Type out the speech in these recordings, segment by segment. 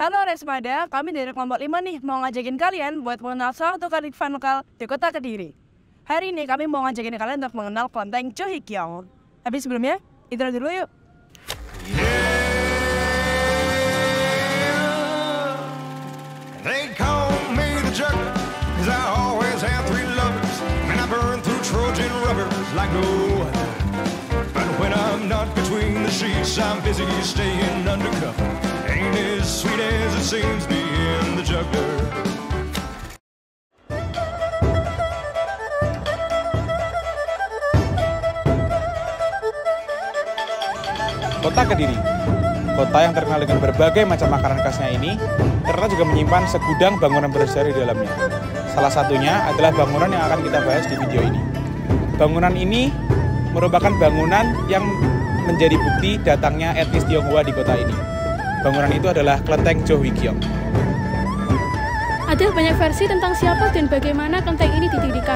Halo Resmada, kami dari kelompok 5 nih mau ngajakin kalian buat mengenal salah satu kearifan lokal di kota Kediri. Hari ini kami mau ngajakin kalian untuk mengenal kelenteng Cho Hee Kiong. Tapi sebelumnya, intro dulu yuk. They call me the juggler, 'cause I always have three lovers, and I burn through Trojan rubber like no other. But when I'm not between the sheets, I'm busy staying undercover. Ain't as sweet as it seems being the juggler. Kota Kediri, kota yang terkenal dengan berbagai macam makanan khasnya ini, ternyata juga menyimpan segudang bangunan bersejarah di dalamnya. Salah satunya adalah bangunan yang akan kita bahas di video ini. Bangunan ini merupakan bangunan yang menjadi bukti datangnya etnis Tionghoa di kota ini. Bangunan itu adalah kelenteng Cho Hee Kiong. Ada banyak versi tentang siapa dan bagaimana kelenteng ini didirikan.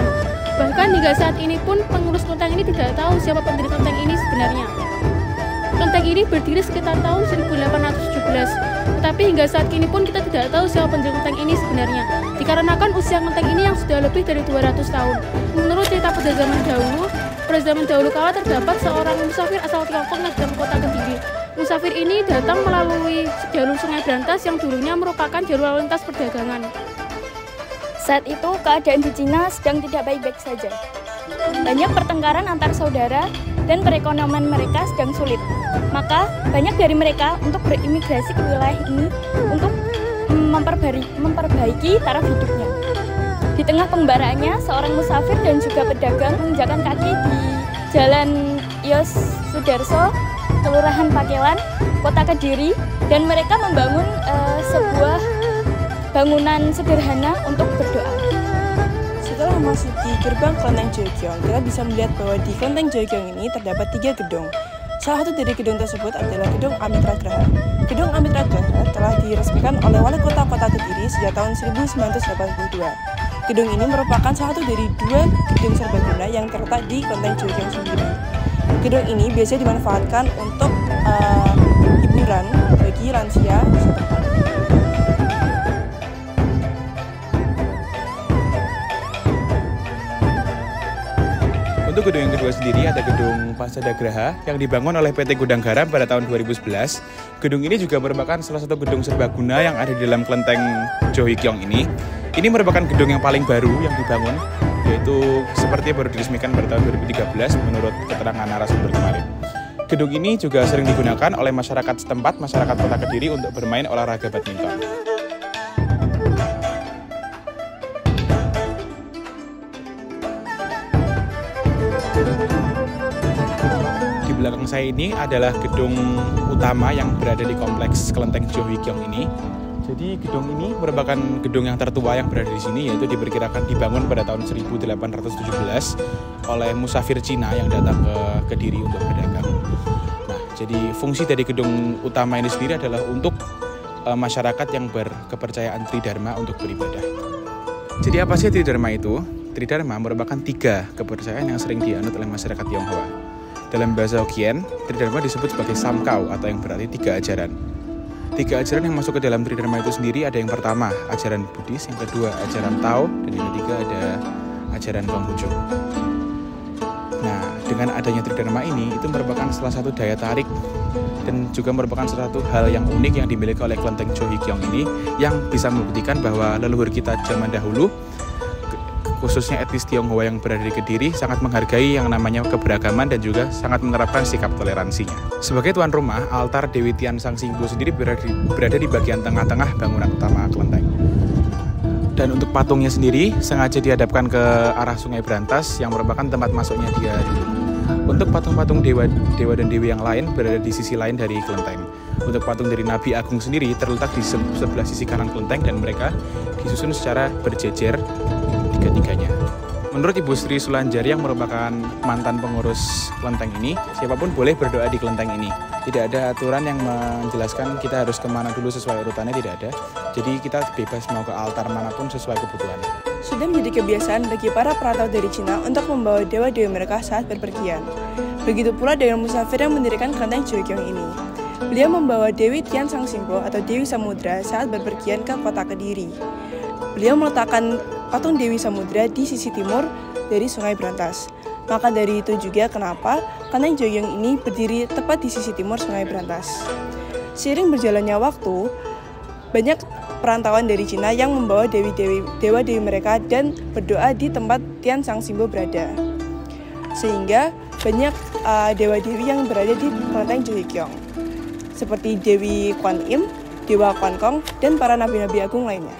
Bahkan hingga saat ini pun pengurus kelenteng ini tidak tahu siapa pendiri kelenteng ini sebenarnya. Kelenteng ini berdiri sekitar tahun 1817, tetapi hingga saat ini pun kita tidak tahu siapa pendiri kelenteng ini sebenarnya, dikarenakan usia kelenteng ini yang sudah lebih dari 200 tahun. Menurut cerita pada zaman dahulu kala terdapat seorang musafir asal Tiongkok yang datang ke kota Kediri. Musafir ini datang melalui jalur Sungai Brantas yang dulunya merupakan jalur lalu lintas perdagangan. Saat itu keadaan di Cina sedang tidak baik-baik saja. Banyak pertengkaran antar saudara dan perekonomian mereka sedang sulit. Maka banyak dari mereka untuk berimigrasi ke wilayah ini untuk memperbaiki taraf hidupnya. Di tengah pembaraannya, seorang musafir dan juga pedagang menginjakan kaki di Jalan Yos Sudarso, Kelurahan Pakelan, Kota Kediri, dan mereka membangun sebuah bangunan sederhana untuk berdoa. Setelah memasuki gerbang kelenteng Cho Hee Kiong, kita bisa melihat bahwa di kelenteng Cho Hee Kiong ini terdapat 3 gedung. Salah satu dari gedung tersebut adalah Gedung Amitra Graha. Gedung Amitra Graha telah diresmikan oleh Wali Kota Kediri sejak tahun 1982. Gedung ini merupakan salah satu dari 2 gedung serbaguna yang terletak di kelenteng Cho Hee Kiong sendiri. Gedung ini biasanya dimanfaatkan untuk hiburan bagi lansia setempat. Untuk gedung yang kedua sendiri ada Gedung Pasada Graha yang dibangun oleh PT Gudang Garam pada tahun 2011. Gedung ini juga merupakan salah satu gedung serbaguna yang ada di dalam kelenteng Cho Hee Kiong ini. Ini merupakan gedung yang paling baru yang dibangun, yaitu seperti baru diresmikan pada tahun 2013 menurut keterangan narasumber kemarin. Gedung ini juga sering digunakan oleh masyarakat setempat, masyarakat Kota Kediri untuk bermain olahraga badminton. Di belakang saya ini adalah gedung utama yang berada di kompleks kelenteng Cho Hee Kiong ini. Jadi gedung ini merupakan gedung yang tertua yang berada di sini, yaitu diperkirakan dibangun pada tahun 1817 oleh musafir Cina yang datang ke Kediri untuk berdagang. Nah, jadi fungsi dari gedung utama ini sendiri adalah untuk masyarakat yang berkepercayaan Tridharma untuk beribadah. Jadi apa sih Tridharma itu? Tridharma merupakan 3 kepercayaan yang sering dianut oleh masyarakat Tionghoa. Dalam bahasa Hokkien, Tridharma disebut sebagai Samkau atau yang berarti 3 ajaran. 3 ajaran yang masuk ke dalam Tridharma itu sendiri ada yang pertama, ajaran Buddhis, yang kedua ajaran Tao, dan yang ketiga ada ajaran Konghucu. Nah, dengan adanya Tridharma ini, itu merupakan salah satu daya tarik dan juga merupakan salah satu hal yang unik yang dimiliki oleh kelenteng Cho Hee Kiong ini yang bisa membuktikan bahwa leluhur kita zaman dahulu, khususnya etnis Tionghoa yang berada di Kediri, sangat menghargai yang namanya keberagaman dan juga sangat menerapkan sikap toleransinya. Sebagai tuan rumah, altar Dewi Tian Sang Singbo sendiri berada di bagian tengah-tengah bangunan utama kelenteng. Dan untuk patungnya sendiri sengaja dihadapkan ke arah Sungai Brantas yang merupakan tempat masuknya dia. Untuk patung-patung dewa dan dewi yang lain berada di sisi lain dari kelenteng. Untuk patung dari Nabi Agung sendiri terletak di sebelah sisi kanan kelenteng dan mereka disusun secara berjejer tiga-tiganya. Menurut Ibu Sri Sulanjari yang merupakan mantan pengurus kelenteng ini, siapapun boleh berdoa di kelenteng ini. Tidak ada aturan yang menjelaskan kita harus kemana dulu sesuai urutannya, tidak ada. Jadi kita bebas mau ke altar manapun sesuai kebutuhan. Sudah menjadi kebiasaan bagi para perantau dari Cina untuk membawa dewa-dewi mereka saat berpergian. Begitu pula dengan musafir yang mendirikan kelenteng Cho Hee Kiong ini. Beliau membawa Dewi Tian Sang Simpo atau Dewi Samudra saat berpergian ke kota Kediri. Beliau meletakkan patung Dewi Samudra di sisi timur dari Sungai Brantas. Maka dari itu juga kenapa Kelenteng Joyong ini berdiri tepat di sisi timur Sungai Brantas. Seiring berjalannya waktu, banyak perantauan dari Cina yang membawa dewa-dewi mereka dan berdoa di tempat Tian Sang Simpo berada. Sehingga banyak dewa-dewi yang berada di Kelenteng Joyong, seperti Dewi Kwan Im, Dewa Kwan Kong, dan para nabi-nabi agung lainnya.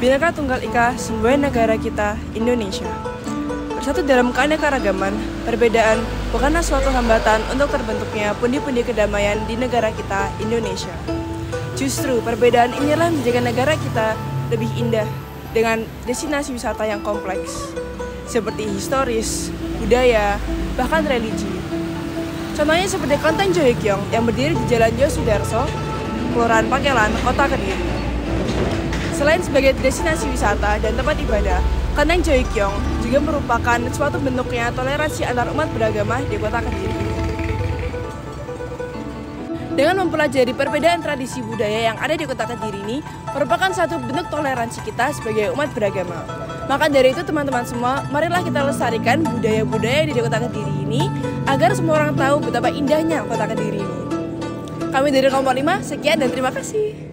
Bhinneka Tunggal Ika, semboyan negara kita, Indonesia. Bersatu dalam keanekaragaman, perbedaan bukanlah suatu hambatan untuk terbentuknya pundi-pundi kedamaian di negara kita, Indonesia. Justru perbedaan inilah menjadikan negara kita lebih indah dengan destinasi wisata yang kompleks, seperti historis, budaya, bahkan religi. Contohnya seperti Kelenteng Joyong yang berdiri di Jalan Yosudarso, Kelurahan Pakelan, Kota Kediri. Selain sebagai destinasi wisata dan tempat ibadah, Kelenteng Joyong juga merupakan suatu bentuknya toleransi antar umat beragama di Kota Kediri. Dengan mempelajari perbedaan tradisi budaya yang ada di Kota Kediri ini, merupakan satu bentuk toleransi kita sebagai umat beragama. Maka dari itu teman-teman semua, marilah kita lestarikan budaya-budaya di Kota Kediri ini, agar semua orang tahu betapa indahnya Kota Kediri ini. Kami dari kelompok 5, sekian dan terima kasih.